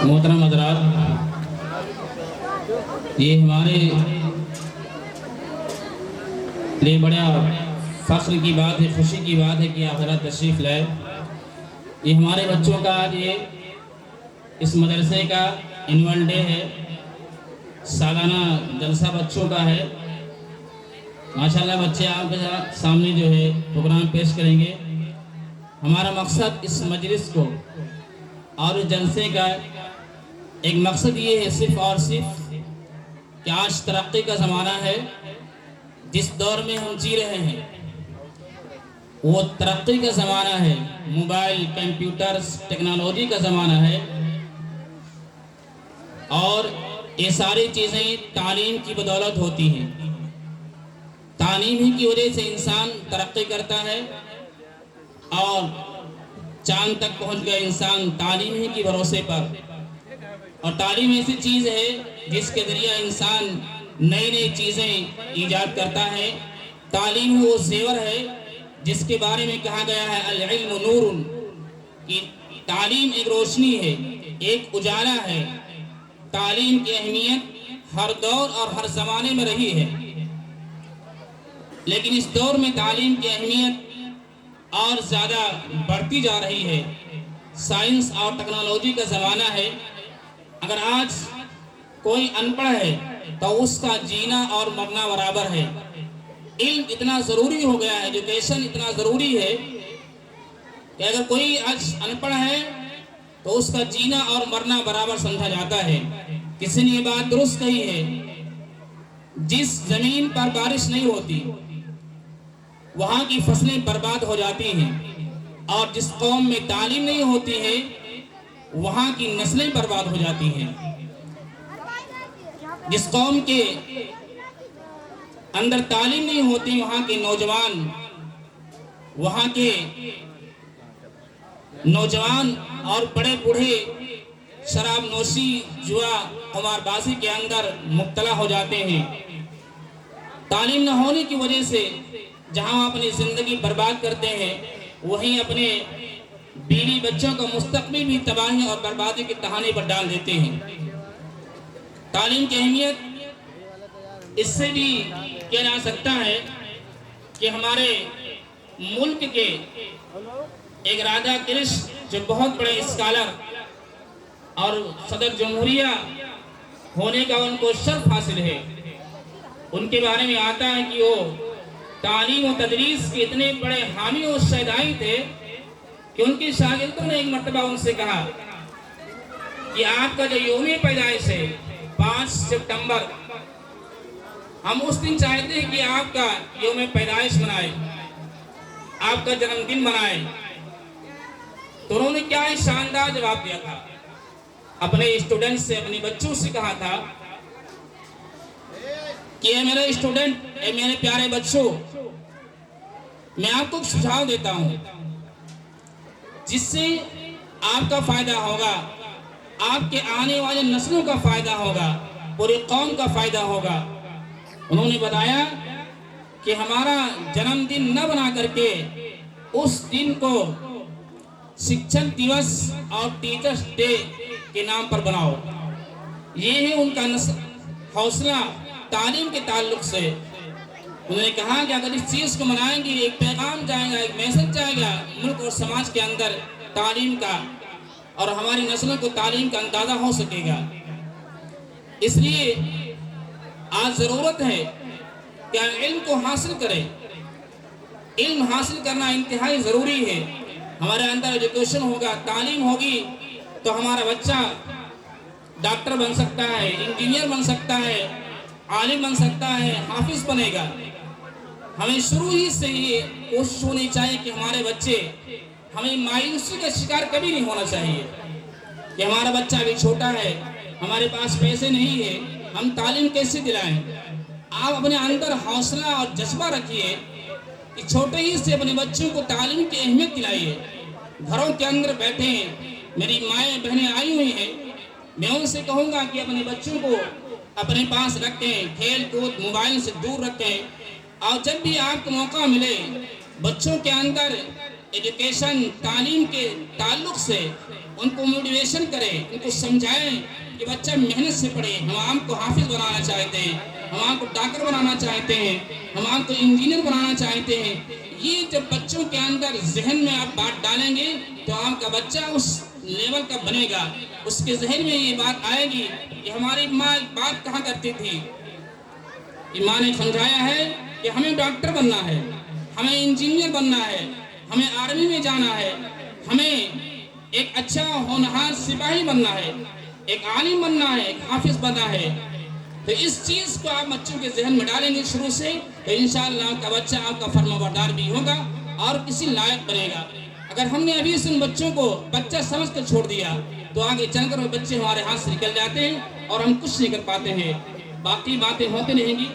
محترم حضرات، یہ ہمارے لیے بڑا فخر کی بات ہے، خوشی کی بات ہے کہ آپ حضرات تشریف لائے۔ یہ ہمارے بچوں کا آج اس مدرسے کا اینول ڈے ہے، سالانہ جلسہ بچوں کا ہے۔ ماشاءاللہ بچے آپ کے سامنے جو ہے پروگرام پیش کریں گے۔ ہمارا مقصد اس مجلس کو اور اس جلسے کا ایک مقصد یہ ہے صرف اور صرف کہ آج ترقی کا زمانہ ہے۔ جس دور میں ہم جی رہے ہیں وہ ترقی کا زمانہ ہے، موبائل، کمپیوٹرز، ٹیکنالوجی کا زمانہ ہے، اور یہ ساری چیزیں تعلیم کی بدولت ہوتی ہیں۔ تعلیم ہی کی وجہ سے انسان ترقی کرتا ہے، اور چاند تک پہنچ گیا انسان تعلیم ہی کی بھروسے پر۔ اور تعلیم ایسی چیز ہے جس کے ذریعہ انسان نئی نئی چیزیں ایجاد کرتا ہے۔ تعلیم وہ زیور ہے جس کے بارے میں کہا گیا ہے العلم نور، کہ تعلیم ایک روشنی ہے، ایک اجالا ہے۔ تعلیم کی اہمیت ہر دور اور ہر زمانے میں رہی ہے، لیکن اس دور میں تعلیم کی اہمیت اور زیادہ بڑھتی جا رہی ہے۔ سائنس اور ٹیکنالوجی کا زمانہ ہے۔ اگر آج کوئی ان پڑھ ہے تو اس کا جینا اور مرنا برابر ہے۔ علم اتنا ضروری ہو گیا ہے، ایجوکیشن اتنا ضروری ہے کہ اگر کوئی آج ان پڑھ ہے تو اس کا جینا اور مرنا برابر سمجھا جاتا ہے۔ کسی نے یہ بات درست کہی ہے، جس زمین پر بارش نہیں ہوتی وہاں کی فصلیں برباد ہو جاتی ہیں، اور جس قوم میں تعلیم نہیں ہوتی ہے وہاں کی نسلیں برباد ہو جاتی ہیں۔ جس قوم کے اندر تعلیم نہیں ہوتی وہاں کے نوجوان اور بڑے بوڑھے شراب نوشی، جوا، قمار بازی کے اندر مبتلا ہو جاتے ہیں۔ تعلیم نہ ہونے کی وجہ سے جہاں اپنی زندگی برباد کرتے ہیں، وہیں اپنے بیوی بچوں کا مستقبل بھی تباہی اور بربادی کی تہانے پر ڈال دیتے ہیں۔ تعلیم کی اہمیت اس سے بھی کیا جا سکتا ہے کہ ہمارے ملک کے ایک رادھا کرشن جو بہت بڑے اسکالر اور صدر جمہوریہ ہونے کا ان کو شرف حاصل ہے، ان کے بارے میں آتا ہے کہ وہ تعلیم و تدریس کے اتنے بڑے حامی و شیدائی تھے کہ ان کی شاگردوں نے ایک مرتبہ ان سے کہا کہ آپ کا جو یوم پیدائش ہے 5 ستمبر، ہم اس دن چاہتے ہیں کہ آپ کا یوم پیدائش منائے، آپ کا جنم دن منائے۔ تو انہوں نے کیا شاندار جواب دیا تھا، اپنے اسٹوڈنٹ سے، اپنے بچوں سے کہا تھا کہ اے میرے اسٹوڈنٹ، اے میرے پیارے بچوں، میں آپ کو سجھاؤ دیتا ہوں جس سے آپ کا فائدہ ہوگا، آپ کے آنے والے نسلوں کا فائدہ ہوگا، پوری قوم کا فائدہ ہوگا۔ انہوں نے بتایا کہ ہمارا جنم دن نہ بنا کر کے اس دن کو شکشک دیوس اور ٹیچرز ڈے کے نام پر بناؤ۔ یہ ہے ان کا حوصلہ تعلیم کے تعلق سے۔ انہوں نے کہا کہ اگر اس چیز کو منائیں گے، ایک پیغام جائے گا، ایک میسج جائے گا ملک اور سماج کے اندر تعلیم کا، اور ہماری نسلوں کو تعلیم کا اندازہ ہو سکے گا۔ اس لیے آج ضرورت ہے کہ ہم علم کو حاصل کریں۔ علم حاصل کرنا انتہائی ضروری ہے۔ ہمارے اندر ایجوکیشن ہوگا، تعلیم ہوگی تو ہمارا بچہ ڈاکٹر بن سکتا ہے، انجینئر بن سکتا ہے، عالم بن سکتا ہے، حافظ بنے گا۔ ہمیں شروع ہی سے یہ کوشش ہونی چاہیے کہ ہمارے بچے، ہمیں مایوسی کا شکار کبھی نہیں ہونا چاہیے کہ ہمارا بچہ ابھی چھوٹا ہے، ہمارے پاس پیسے نہیں ہے، ہم تعلیم کیسے دلائیں۔ آپ اپنے اندر حوصلہ اور جذبہ رکھیے کہ چھوٹے ہی سے اپنے بچوں کو تعلیم کی اہمیت دلائیے۔ گھروں کے اندر بیٹھے ہیں، میری مائیں بہنیں آئی ہوئی ہیں، میں ان سے کہوں گا کہ اپنے بچوں کو اپنے پاس رکھیں، کھیل کود موبائل سے دور رکھیں، اور جب بھی آپ کو موقع ملے بچوں کے اندر ایجوکیشن تعلیم کے تعلق سے ان کو موٹیویشن کریں، ان کو سمجھائیں کہ بچہ محنت سے پڑھے. ہم آپ کو حافظ بنانا چاہتے ہیں، ہم آپ کو ڈاکٹر بنانا چاہتے ہیں، ہم آپ کو انجینئر بنانا چاہتے ہیں. یہ جب بچوں کے اندر ذہن میں آپ بات ڈالیں گے تو آپ کا بچہ اس لیول کا بنے گا. اس کے ذہن میں یہ بات آئے گی کہ ہماری ماں بات کہاں کرتی تھی، ماں نے سمجھایا ہے کہ ہمیں ڈاکٹر بننا ہے، ہمیں انجینئر بننا ہے، ہمیں آرمی میں جانا ہے، ہمیں ایک اچھا ہونہار سپاہی بننا ہے، ایک عالم بننا ہے، ایک حافظ بننا ہے. تو اس چیز کو آپ بچوں کے ذہن میں ڈالیں گے شروع سے تو انشاءاللہ آپ کا بچہ آپ کا فرمانبردار بھی ہوگا اور کسی لائق بنے گا. اگر ہم نے ابھی سے ان بچوں کو بچہ سمجھ کر چھوڑ دیا تو آگے چل کر وہ بچے ہمارے ہاتھ سے نکل جاتے ہیں اور ہم کچھ نہیں کر پاتے ہیں. باقی باتیں ہوتی رہیں گی.